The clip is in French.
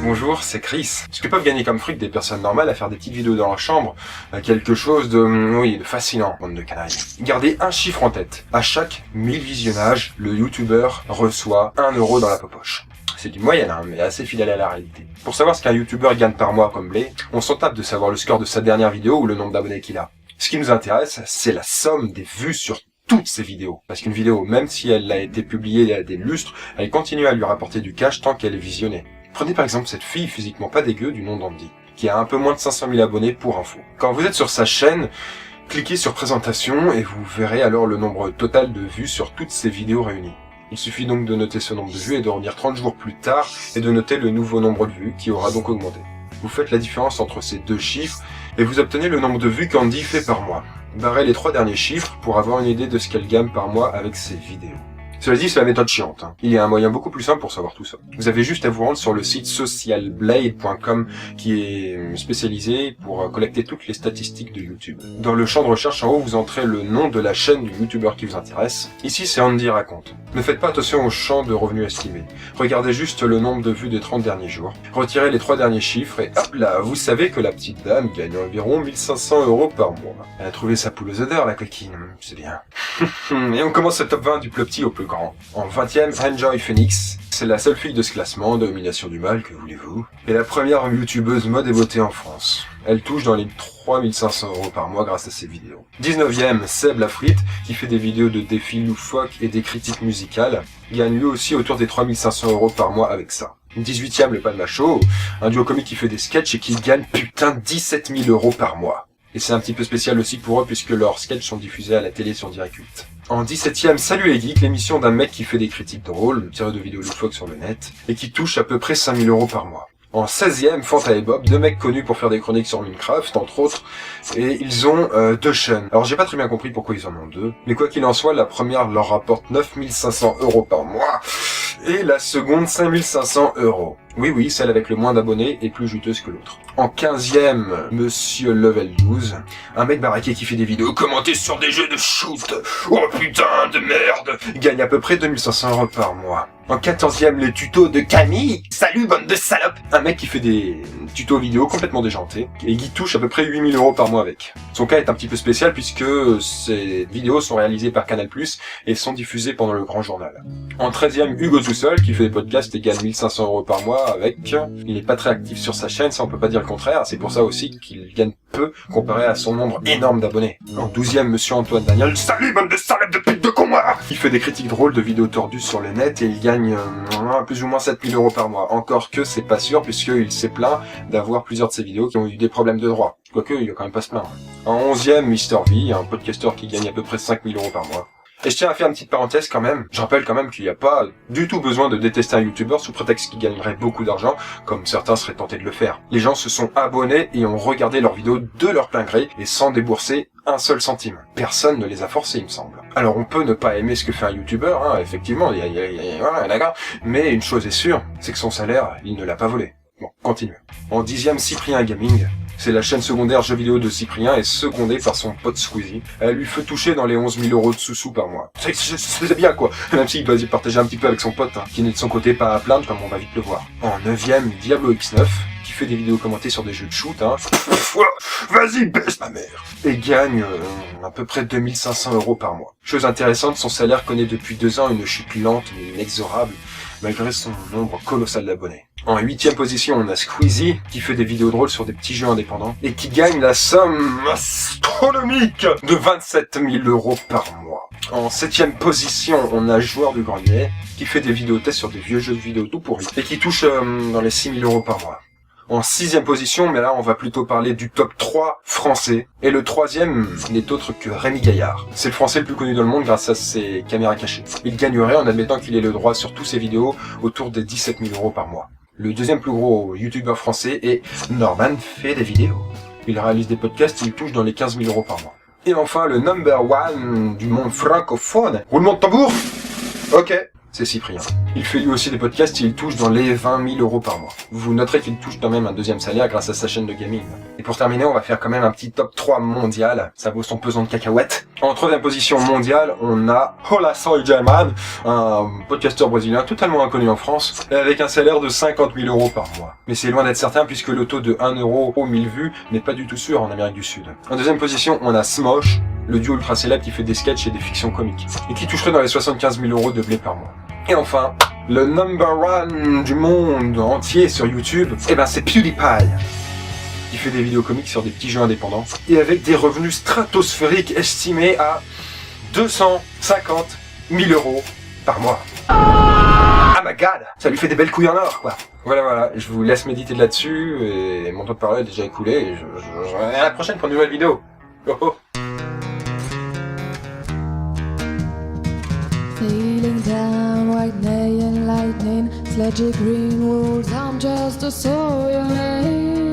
Bonjour, c'est Chris. Ce que peuvent gagner comme fric des personnes normales à faire des petites vidéos dans leur chambre, quelque chose de fascinant, bande de canailles. Gardez un chiffre en tête. À chaque 1000 visionnages, le youtubeur reçoit 1 euro dans la poche. C'est du moyenne, mais assez fidèle à la réalité. Pour savoir ce qu'un youtubeur gagne par mois comme blé, on s'en tape de savoir le score de sa dernière vidéo ou le nombre d'abonnés qu'il a. Ce qui nous intéresse, c'est la somme des vues sur toutes ces vidéos. Parce qu'une vidéo, même si elle a été publiée il y a des lustres, elle continue à lui rapporter du cash tant qu'elle est visionnée. Prenez par exemple cette fille physiquement pas dégueu du nom d'Andy, qui a un peu moins de 500 000 abonnés pour info. Quand vous êtes sur sa chaîne, cliquez sur présentation et vous verrez alors le nombre total de vues sur toutes ces vidéos réunies. Il suffit donc de noter ce nombre de vues et de revenir 30 jours plus tard et de noter le nouveau nombre de vues qui aura donc augmenté. Vous faites la différence entre ces deux chiffres et vous obtenez le nombre de vues qu'Andy fait par mois. Barrez les 3 derniers chiffres pour avoir une idée de ce qu'elle gagne par mois avec ses vidéos. Cela dit, c'est la méthode chiante. Il y a un moyen beaucoup plus simple pour savoir tout ça. Vous avez juste à vous rendre sur le site socialblade.com qui est spécialisé pour collecter toutes les statistiques de YouTube. Dans le champ de recherche en haut, vous entrez le nom de la chaîne du youtubeur qui vous intéresse. Ici, c'est Andy Raconte. Ne faites pas attention au champ de revenus estimés. Regardez juste le nombre de vues des 30 derniers jours. Retirez les 3 derniers chiffres et hop là, vous savez que la petite dame gagne environ 1500 € par mois. Elle a trouvé sa poule aux odeurs, la coquine. C'est bien. Et on commence le top 20 du plus petit au plus grand. En 20e, Enjoy Phoenix. C'est la seule fille de ce classement, domination du mal, que voulez-vous. Et la première youtubeuse mode et beauté en France. Elle touche dans les 3500 € par mois grâce à ses vidéos. 19e, Seb Lafrite, qui fait des vidéos de défis loufoques et des critiques musicales, gagne lui aussi autour des 3500 € par mois avec ça. 18e, le Padmacho, un duo comique qui fait des sketchs et qui gagne putain 17 000 € par mois. Et c'est un petit peu spécial aussi pour eux puisque leurs sketchs sont diffusés à la télé sur Direct 8. En 17e, Salut les geeks, l'émission d'un mec qui fait des critiques drôles, tiré de vidéos loufoques sur le net, et qui touche à peu près 5000 € par mois. En 16e, Fanta et Bob, 2 mecs connus pour faire des chroniques sur Minecraft, entre autres, et ils ont 2 chaînes. Alors j'ai pas très bien compris pourquoi ils en ont 2, mais quoi qu'il en soit, la première leur rapporte 9500 € par mois, et la seconde 5500 €. Oui, celle avec le moins d'abonnés est plus juteuse que l'autre. En 15e, Monsieur Level 12, un mec baraqué qui fait des vidéos commentées sur des jeux de shoot. Oh putain de merde! Il gagne à peu près 2500 € par mois. En 14e, les tutos de Camille. Salut bande de salopes! Un mec qui fait des tutos vidéo complètement déjantés et qui touche à peu près 8000 € par mois avec. Son cas est un petit peu spécial puisque ses vidéos sont réalisées par Canal+, et sont diffusées pendant le grand journal. En 13e, Hugo tout seul, qui fait des podcasts et gagne 1500 € par mois avec. Il n'est pas très actif sur sa chaîne, ça on peut pas dire le contraire, c'est pour ça aussi qu'il gagne peu comparé à son nombre énorme d'abonnés. En 12e, Monsieur Antoine Daniel, salut bande de salopes de pute de con moi! Il fait des critiques drôles de vidéos tordues sur le net et il gagne plus ou moins 7000 € par mois. Encore que c'est pas sûr puisqu'il s'est plaint d'avoir plusieurs de ses vidéos qui ont eu des problèmes de droit. Quoique, il va quand même pas se plaindre. En 11e, Mr V, un podcasteur qui gagne à peu près 5000 € par mois. Et je tiens à faire une petite parenthèse quand même. Je rappelle quand même qu'il n'y a pas du tout besoin de détester un youtubeur sous prétexte qu'il gagnerait beaucoup d'argent, comme certains seraient tentés de le faire. Les gens se sont abonnés et ont regardé leurs vidéos de leur plein gré et sans débourser un seul centime. Personne ne les a forcés, il me semble. Alors on peut ne pas aimer ce que fait un youtubeur, effectivement, voilà, d'accord. Mais une chose est sûre, c'est que son salaire, il ne l'a pas volé. Bon, continue. En 10e, Cyprien Gaming. C'est la chaîne secondaire jeux vidéo de Cyprien et secondée par son pote Squeezie. Elle lui fait toucher dans les 11 000 € de sous-sous par mois. C'est bien quoi, même s'il doit y partager un petit peu avec son pote, qui n'est de son côté pas à plaindre comme on va vite le voir. En 9e, Diablo X9, qui fait des vidéos commentées sur des jeux de shoot, vas-y baisse ma mère, et gagne à peu près 2500 € par mois. Chose intéressante, son salaire connaît depuis 2 ans une chute lente mais inexorable, malgré son nombre colossal d'abonnés. En 8e position, on a Squeezie, qui fait des vidéos drôles sur des petits jeux indépendants, et qui gagne la somme astronomique de 27 000 € par mois. En 7e position, on a Joueur du Grenier, qui fait des vidéos tests sur des vieux jeux de vidéo tout pourris, et qui touche dans les 6 000 € par mois. En 6e position, mais là on va plutôt parler du top 3 français. Et le 3e n'est autre que Rémi Gaillard. C'est le français le plus connu dans le monde grâce à ses caméras cachées. Il gagnerait, en admettant qu'il ait le droit sur tous ses vidéos, autour des 17 000 € par mois. Le deuxième plus gros youtubeur français est Norman fait des vidéos. Il réalise des podcasts et il touche dans les 15 000 € par mois. Et enfin, le number 1 du monde francophone. Roulement de tambour. Ok. c'est Cyprien. Il fait lui aussi des podcasts et il touche dans les 20 000 euros par mois. Vous noterez qu'il touche quand même un deuxième salaire grâce à sa chaîne de gaming. Et pour terminer, on va faire quand même un petit top 3 mondial. Ça vaut son pesant de cacahuètes. En troisième position mondiale, on a Hola Soy German, un podcasteur brésilien totalement inconnu en France, avec un salaire de 50 000 euros par mois. Mais c'est loin d'être certain puisque le taux de 1 euro aux 1000 vues n'est pas du tout sûr en Amérique du Sud. En deuxième position, on a Smosh, le duo ultra célèbre qui fait des sketchs et des fictions comiques, et qui toucherait dans les 75 000 euros de blé par mois. Et enfin, le number one du monde entier sur YouTube, eh ben c'est PewDiePie, qui fait des vidéos comiques sur des petits jeux indépendants, et avec des revenus stratosphériques estimés à 250 000 euros par mois. Ah my god, ça lui fait des belles couilles en or, quoi. Voilà, je vous laisse méditer là-dessus, et mon temps de parole est déjà écoulé, et à la prochaine pour une nouvelle vidéo. Oh oh. Sailing down white day and lightning, sledgy green woods, I'm just a soil lane.